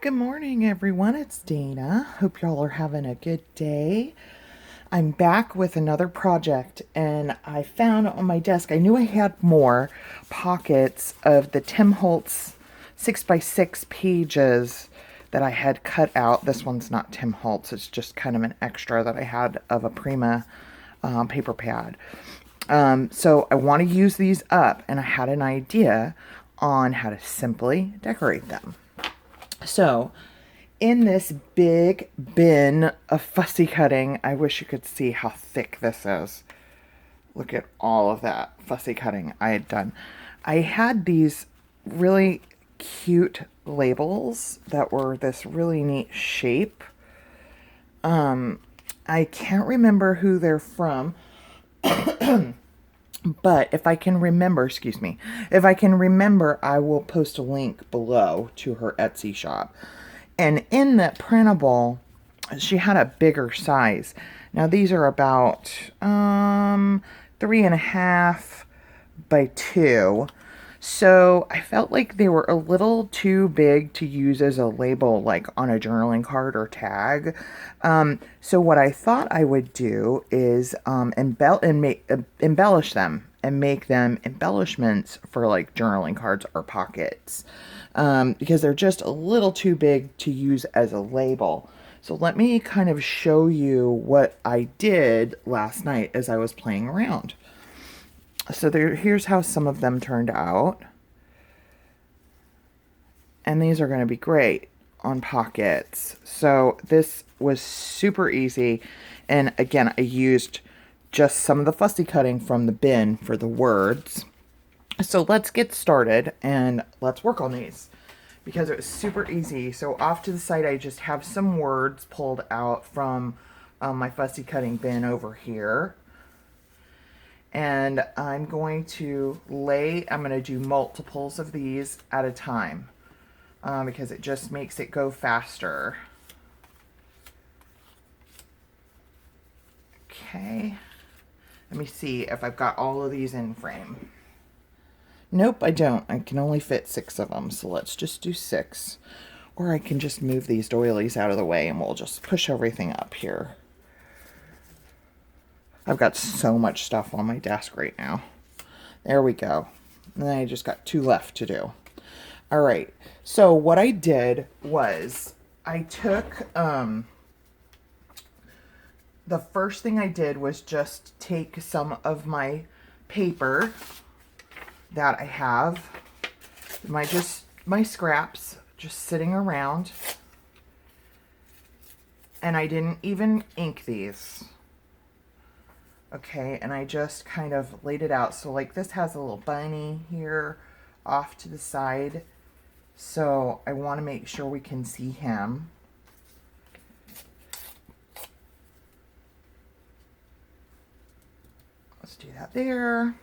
Good morning, everyone. It's Dana. Hope y'all are having a good day. I'm back with another project, and I found on my desk, I knew I had more pockets of the Tim Holtz 6x6 pages that I had cut out. This one's not Tim Holtz, it's just kind of an extra that I had of a Prima paper pad. So I want to use these up, and I had an idea on how to simply decorate them. So, in this big bin of fussy cutting, I wish you could see how thick this is. Look at all of that fussy cutting I had done. I had these really cute labels that were this really neat shape. I can't remember who they're from. But if I can remember, I will post a link below to her Etsy shop. And in that printable, she had a bigger size. Now these are about 3.5 by 2. So I felt like they were a little too big to use as a label, like on a journaling card or tag. So what I thought I would do is embellish them and make them embellishments for like journaling cards or pockets, because they're just a little too big to use as a label. So let me kind of show you what I did last night as I was playing around. So here's how some of them turned out. And these are going to be great on pockets. So this was super easy. And again, I used just some of the fussy cutting from the bin for the words. So let's get started and let's work on these because it was super easy. So off to the side, I just have some words pulled out from my fussy cutting bin over here. And I'm going to do multiples of these at a time because it just makes it go faster. Okay, let me see if I've got all of these in frame. Nope, I don't. I can only fit 6 of them, so let's just do 6. Or I can just move these doilies out of the way and we'll just push everything up here. I've got so much stuff on my desk right now. There we go. And then I just got 2 left to do. All right. So what I did was I took, the first thing I did was just take some of my paper that I have, my scraps just sitting around, and I didn't even ink these. Okay, and I just kind of laid it out. So like this has a little bunny here off to the side. So I want to make sure we can see him. Let's do that there.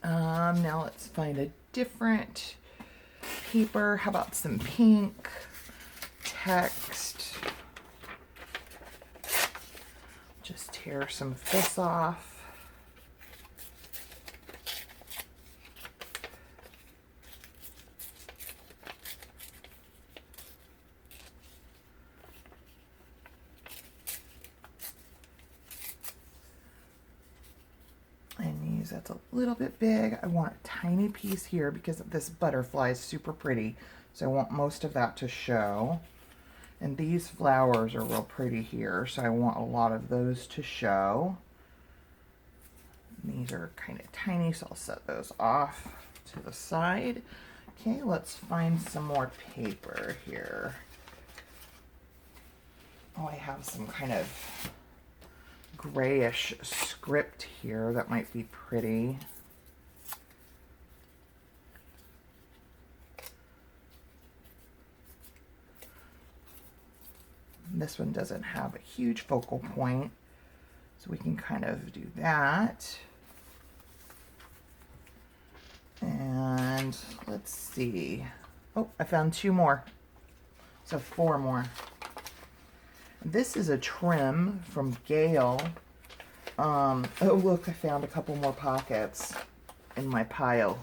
Now let's find a different paper. How about some pink text? Just tear some of this off. And use that's a little bit big. I want a tiny piece here because this butterfly is super pretty. So I want most of that to show. And these flowers are real pretty here, so I want a lot of those to show. And these are kind of tiny, so I'll set those off to the side. Okay, let's find some more paper here. Oh, I have some kind of grayish script here that might be pretty. This one doesn't have a huge focal point, so we can kind of do that. And let's see. Oh, I found 2 more. So 4 more. This is a trim from Gail. Oh, look, I found a couple more pockets in my pile.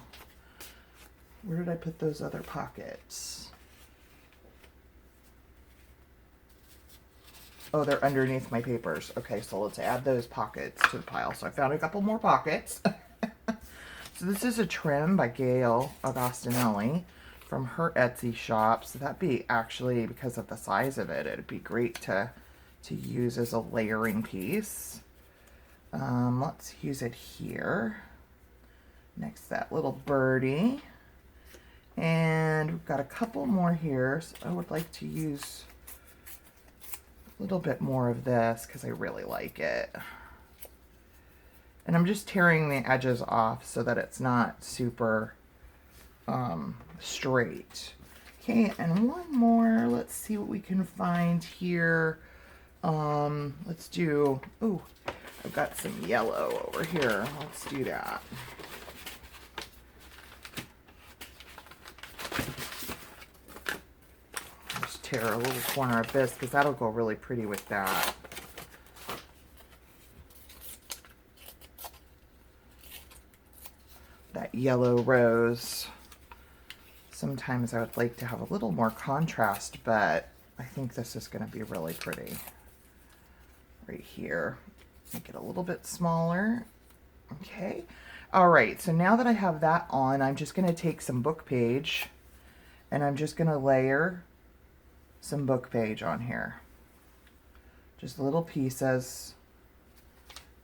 Where did I put those other pockets? Oh, they're underneath my papers. Okay, so let's add those pockets to the pile. So I found a couple more pockets. So this is a trim by Gail Agostinelli from her Etsy shop. So that'd be actually, because of the size of it, it'd be great to use as a layering piece. Let's use it here next to that little birdie. And we've got a couple more here. So I would like to use a little bit more of this because I really like it. And I'm just tearing the edges off so that it's not super straight. Okay, and one more. Let's see what we can find here. Let's do, ooh, I've got some yellow over here. Let's do that. Just tear a little corner of this because that'll go really pretty with that. That yellow rose. Sometimes I would like to have a little more contrast, but I think this is going to be really pretty. Right here. Make it a little bit smaller. Okay. All right. So now that I have that on, I'm just going to take some book page and I'm just going to layer some book page on here. Just little pieces.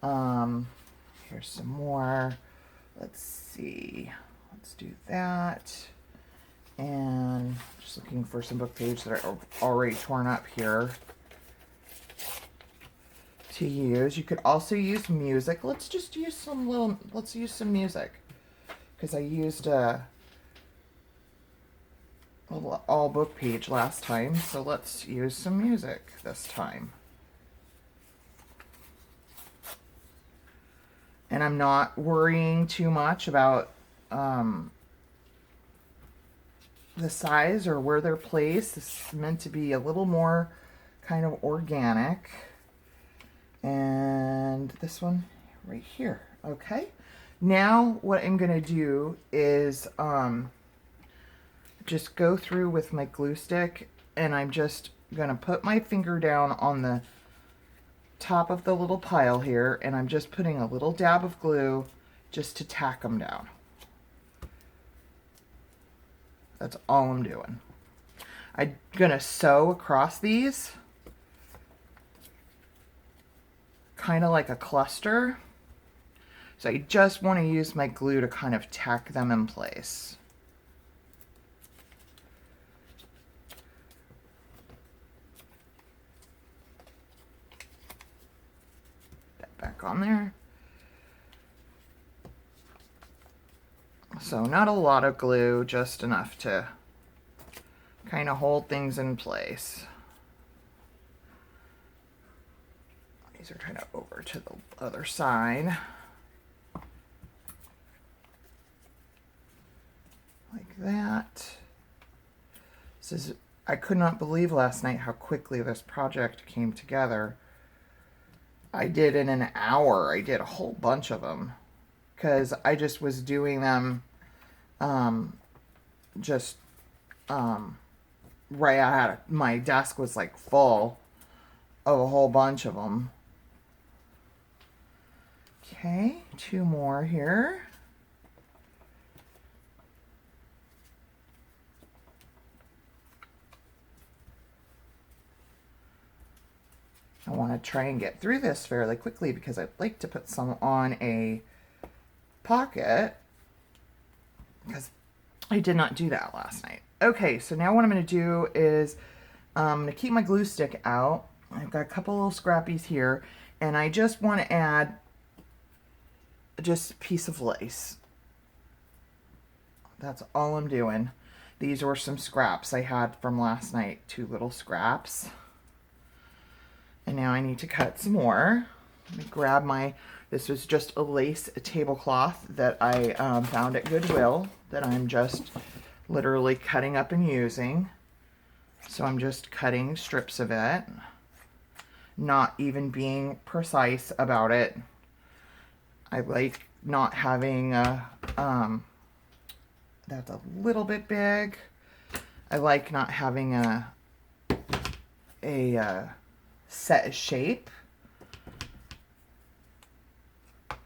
Here's some more. Let's see. Let's do that. And just looking for some book page that are already torn up here to use. You could also use music. Let's just use some let's use some music. Because I used a all book page last time. So let's use some music this time. And I'm not worrying too much about the size or where they're placed. This is meant to be a little more kind of organic. And this one right here. Okay. Now what I'm going to do is just go through with my glue stick, and I'm just going to put my finger down on the top of the little pile here, and I'm just putting a little dab of glue just to tack them down. That's all I'm doing. I'm gonna sew across these kind of like a cluster. So I just want to use my glue to kind of tack them in place. Back on there. So not a lot of glue, just enough to kind of hold things in place. These are kind of over to the other side. Like that. This is, I could not believe last night how quickly this project came together. I did in an hour. I did a whole bunch of them because I just was doing them right. I had my desk was like full of a whole bunch of them. Okay, two more here. I want to try and get through this fairly quickly because I'd like to put some on a pocket because I did not do that last night. Okay, so now what I'm going to do is I'm going to keep my glue stick out. I've got a couple little scrappies here, and I just want to add just a piece of lace. That's all I'm doing. These were some scraps I had from last night, 2 little scraps. And now I need to cut some more. Let me grab my, this was just a lace tablecloth that I found at Goodwill that I'm just literally cutting up and using. So I'm just cutting strips of it, not even being precise about it. I like not having a, that's a little bit big. I like not having a set a shape. I'm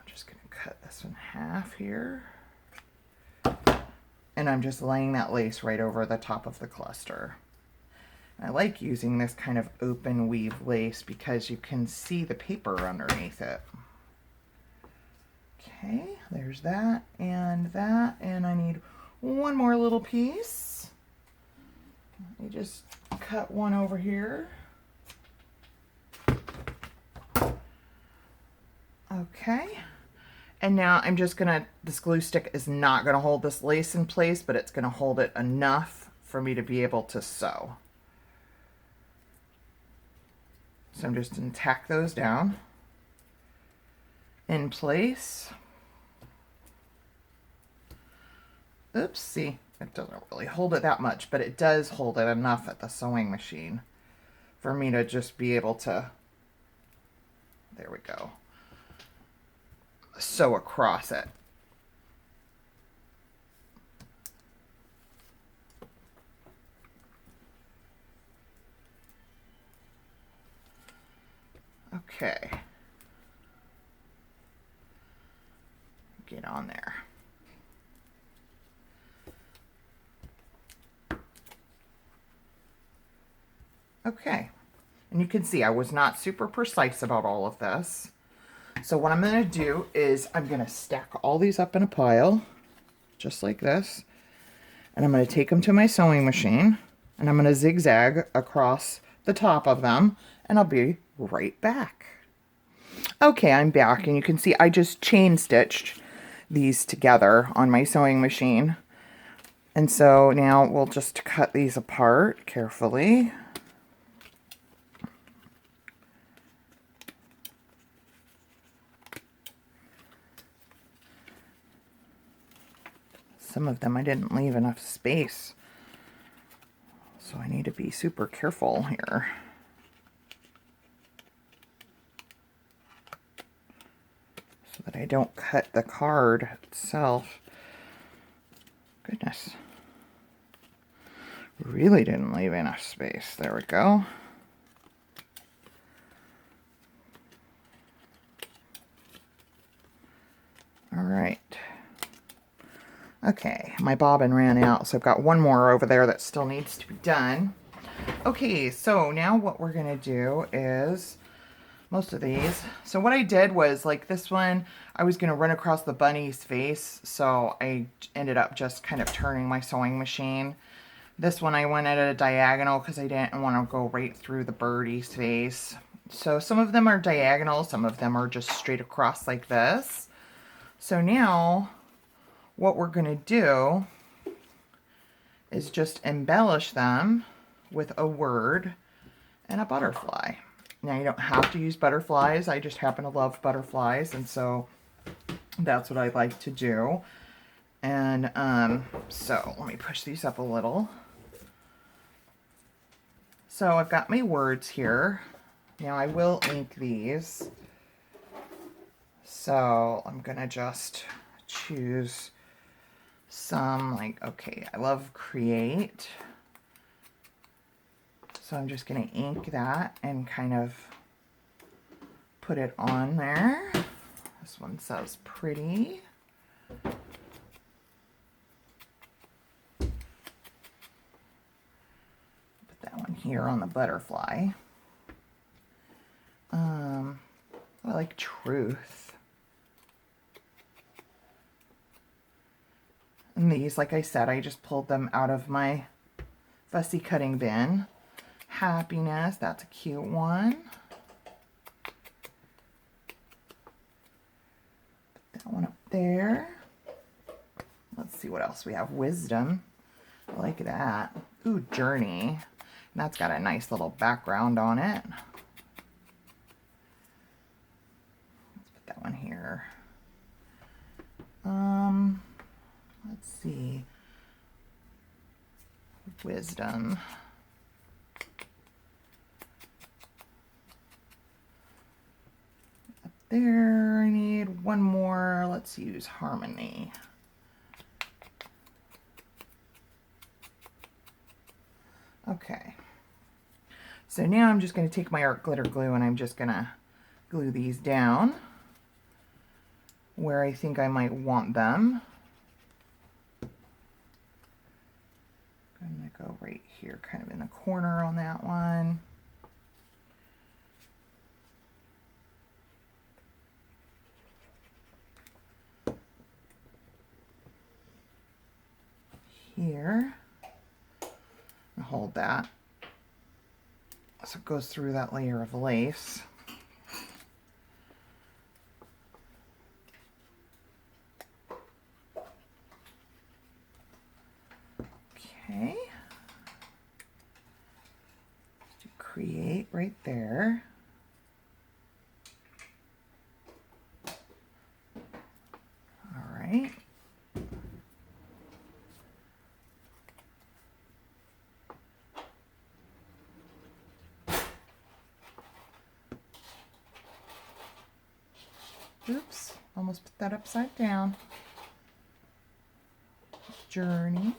just going to cut this in half here. And I'm just laying that lace right over the top of the cluster. I like using this kind of open weave lace because you can see the paper underneath it. Okay, there's that, and I need one more little piece. Let me just cut one over here. Okay, and now I'm just gonna, this glue stick is not gonna hold this lace in place, but it's gonna hold it enough for me to be able to sew. So I'm just gonna tack those down in place. Oops, see, it doesn't really hold it that much, but it does hold it enough at the sewing machine for me to just be able to, there we go, sew across it. Okay. Get on there. Okay, and you can see I was not super precise about all of this. So what I'm going to do is I'm going to stack all these up in a pile, just like this. And I'm going to take them to my sewing machine, and I'm going to zigzag across the top of them, and I'll be right back. Okay, I'm back, and you can see I just chain stitched these together on my sewing machine. And so now we'll just cut these apart carefully. Some of them I didn't leave enough space, so I need to be super careful here. So that I don't cut the card itself. Goodness. Really didn't leave enough space. There we go. All right. Okay, my bobbin ran out, so I've got one more over there that still needs to be done. Okay, so now what we're gonna do is most of these. So what I did was, like this one, I was gonna run across the bunny's face, so I ended up just kind of turning my sewing machine. This one I went at a diagonal because I didn't want to go right through the birdie's face. So some of them are diagonal, some of them are just straight across like this. So now what we're going to do is just embellish them with a word and a butterfly. Now you don't have to use butterflies. I just happen to love butterflies, and so that's what I like to do. And so let me push these up a little. So I've got my words here. Now I will ink these. So I'm gonna just choose some, like, okay, I love create. So I'm just gonna ink that and kind of put it on there. This one says pretty. Put that one here on the butterfly. I like truth. And these, like I said, I just pulled them out of my fussy cutting bin. Happiness, that's a cute one. Put that one up there. Let's see what else we have. Wisdom. I like that. Ooh, journey. And that's got a nice little background on it. Let's put that one here. Let's see. Wisdom. Up there, I need one more. Let's use harmony. Okay. So now I'm just going to take my art glitter glue and I'm just going to glue these down where I think I might want them. I'm going to go right here, kind of in the corner on that one. Here. And hold that. So it goes through that layer of lace. Okay. Just create right there. All right. Oops, almost put that upside down. Journey.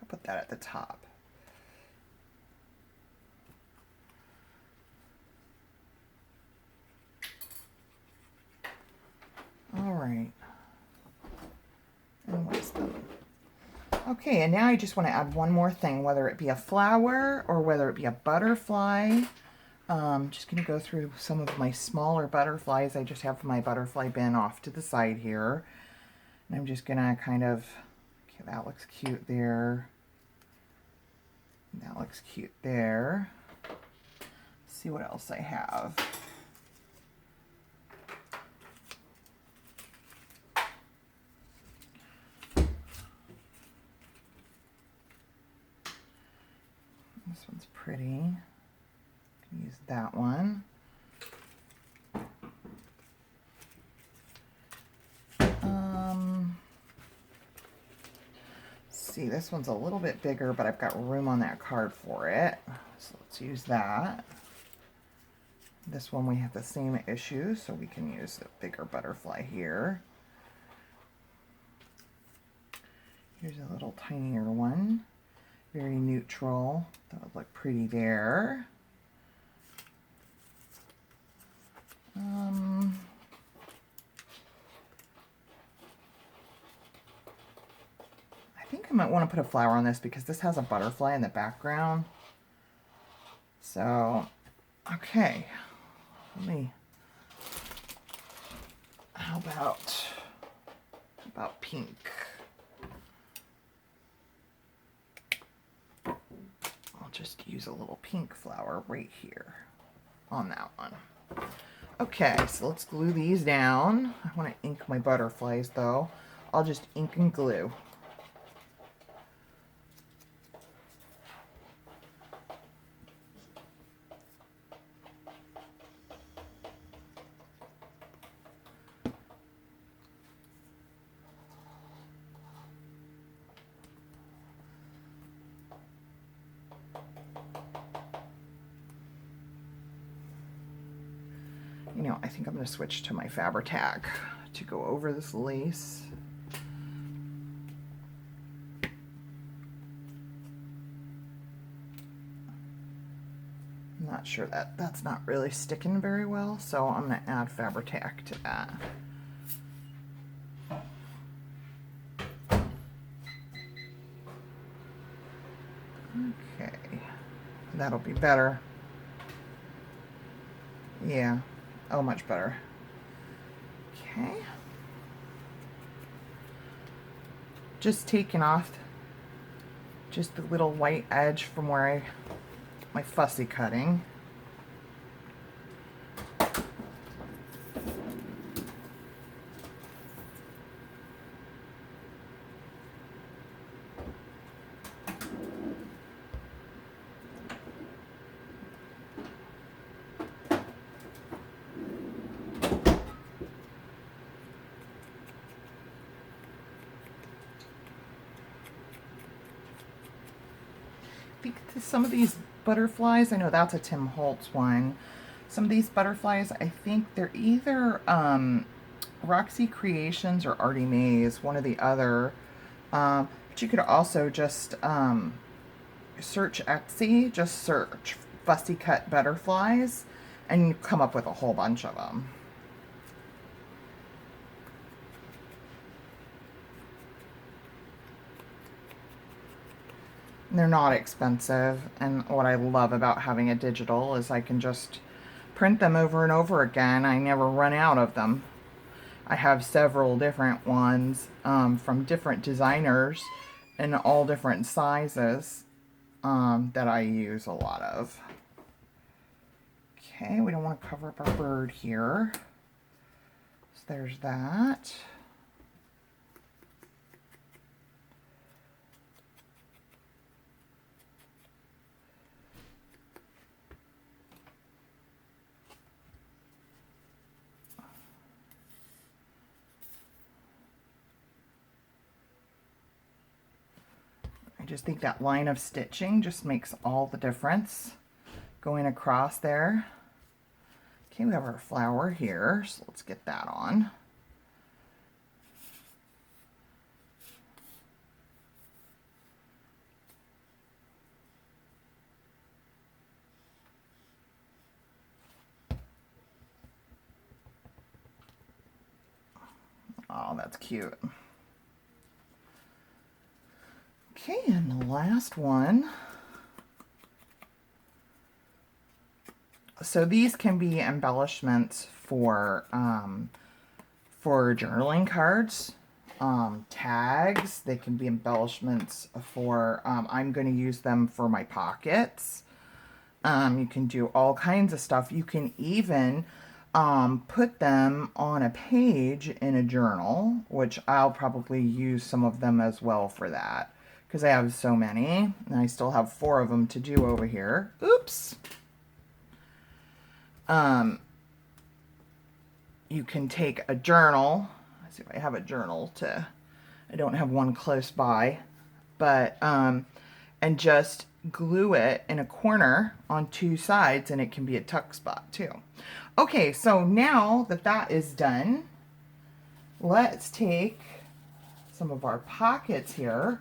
I'll put that at the top. All right. And waste them. Okay, and now I just want to add one more thing, whether it be a flower or whether it be a butterfly. Just going to go through some of my smaller butterflies. I just have my butterfly bin off to the side here. And I'm just going to kind of, okay, that looks cute there. That looks cute there. Let's see what else I have. This one's pretty. Can use that one. See, this one's a little bit bigger, but I've got room on that card for it. So let's use that. This one we have the same issue, so we can use the bigger butterfly here. Here's a little tinier one. Very neutral. That would look pretty there. I think I might want to put a flower on this because this has a butterfly in the background. So, okay. How about pink? I'll just use a little pink flower right here on that one. Okay, so let's glue these down. I want to ink my butterflies though. I'll just ink and glue. You know, I think I'm going to switch to my Fabri-Tac to go over this lace. I'm not sure that's not really sticking very well, so I'm going to add Fabri-Tac to that. Okay, that'll be better. Yeah. Oh, much better. Okay. Just taking off just the little white edge from where my fussy cutting. think some of these butterflies, I know that's a Tim Holtz one. Some of these butterflies, I think they're either Roxy Creations or Artie Mays, one or the other. But you could also just search Etsy, just search fussy cut butterflies, and you come up with a whole bunch of them. They're not expensive, and what I love about having a digital is I can just print them over and over again. I never run out of them. I have several different ones from different designers in all different sizes that I use a lot of. Okay, we don't want to cover up our bird here. So there's that. I just think that line of stitching just makes all the difference going across there. Okay, we have our flower here, so let's get that on. Oh, that's cute. Okay, and the last one. So these can be embellishments for journaling cards, tags. They can be embellishments for, I'm going to use them for my pockets. You can do all kinds of stuff. You can even put them on a page in a journal, which I'll probably use some of them as well for that, because I have so many, and I still have 4 of them to do over here. Oops. You can take a journal. Let's see if I have a journal I don't have one close by, but, and just glue it in a corner on 2 sides, and it can be a tuck spot too. Okay, so now that that is done, let's take some of our pockets here.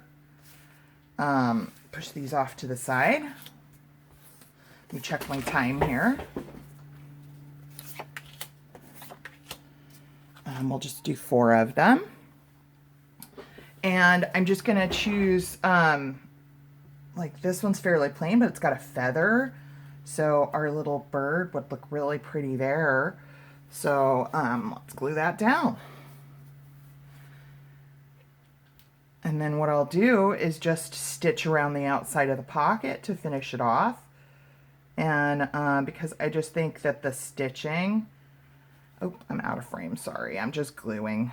Push these off to the side. Let me check my time here. We'll just do 4 of them. And I'm just going to choose, like this one's fairly plain, but it's got a feather. So our little bird would look really pretty there. So let's glue that down. And then what I'll do is just stitch around the outside of the pocket to finish it off. And because I just think that the stitching, oh, I'm out of frame, sorry, I'm just gluing.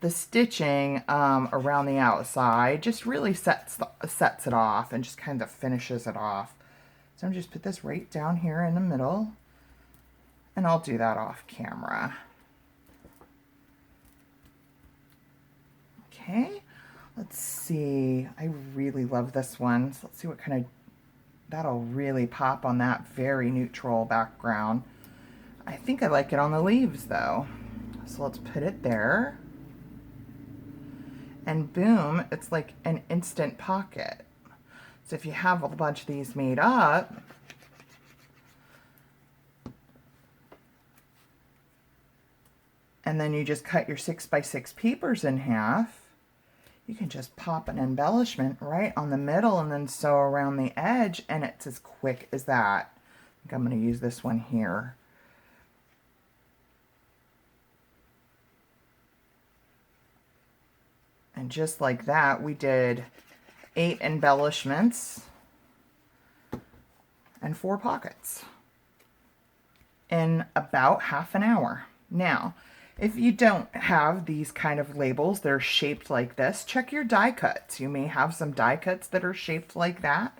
The stitching around the outside just really sets it off and just kind of finishes it off. So I'm just put this right down here in the middle, and I'll do that off camera. Okay, let's see. I really love this one. So let's see what kind of, that'll really pop on that very neutral background. I think I like it on the leaves though. So let's put it there. And boom, it's like an instant pocket. So if you have a bunch of these made up, and then you just cut your 6x6 papers in half, you can just pop an embellishment right on the middle and then sew around the edge, and it's as quick as that. I think I'm going to use this one here. And just like that, we did 8 embellishments and 4 pockets in about half an hour. Now, if you don't have these kind of labels, they're shaped like this, check your die cuts. You may have some die cuts that are shaped like that.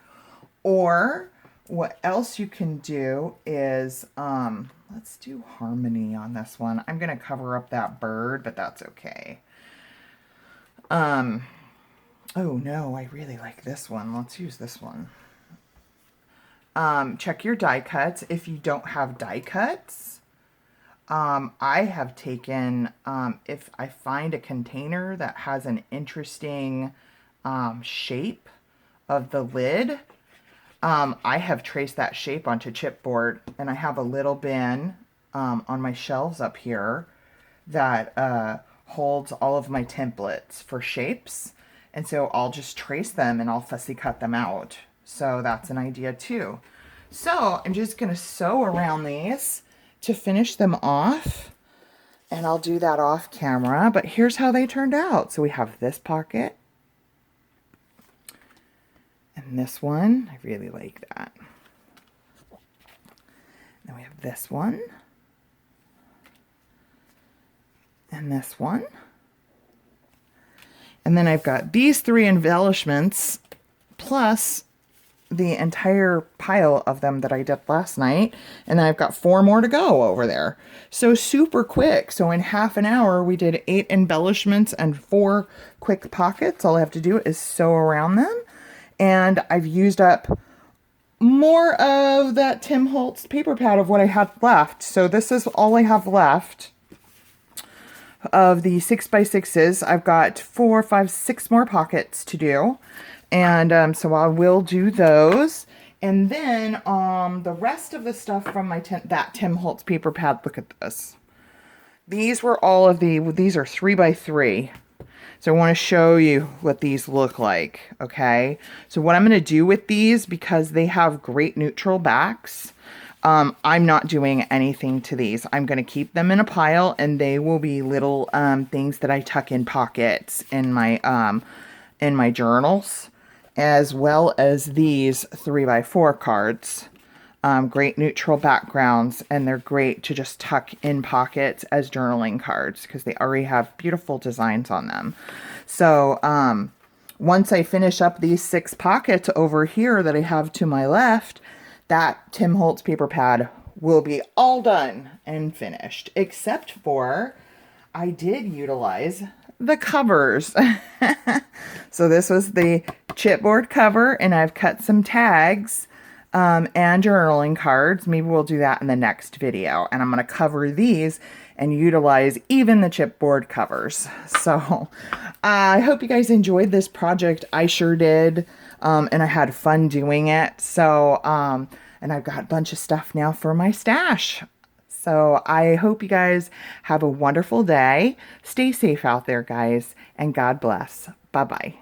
Or what else you can do is, let's do harmony on this one. I'm going to cover up that bird, but that's okay. Oh no, I really like this one. Let's use this one. Check your die cuts. If you don't have die cuts, I have taken, if I find a container that has an interesting shape of the lid, I have traced that shape onto chipboard, and I have a little bin on my shelves up here that holds all of my templates for shapes. And so I'll just trace them and I'll fussy cut them out. So that's an idea too. So I'm just going to sew around these to finish them off. And I'll do that off camera. But here's how they turned out. So we have this pocket. And this one. I really like that. Then we have this one. And this one. And then I've got these 3 embellishments plus the entire pile of them that I did last night. And then I've got 4 more to go over there. So super quick. So in half an hour, we did 8 embellishments and 4 quick pockets. All I have to do is sew around them. And I've used up more of that Tim Holtz paper pad of what I had left. So this is all I have left of the 6x6s. I've got 4, 5, 6 more pockets to do. And so I will do those. And then the rest of the stuff from my that Tim Holtz paper pad, look at this. These were all of these are 3x3. So I want to show you what these look like, okay? So what I'm going to do with these, because they have great neutral backs, I'm not doing anything to these. I'm going to keep them in a pile, and they will be little things that I tuck in pockets in my journals, as well as these 3x4 cards. Great neutral backgrounds, and they're great to just tuck in pockets as journaling cards because they already have beautiful designs on them. So once I finish up these 6 pockets over here that I have to my left, that Tim Holtz paper pad will be all done and finished, except for I did utilize the covers. So this was the chipboard cover, and I've cut some tags and journaling cards. Maybe we'll do that in the next video. And I'm going to cover these and utilize even the chipboard covers. So I hope you guys enjoyed this project. I sure did. And I had fun doing it. So, and I've got a bunch of stuff now for my stash. So I hope you guys have a wonderful day. Stay safe out there, guys, and God bless. Bye-bye.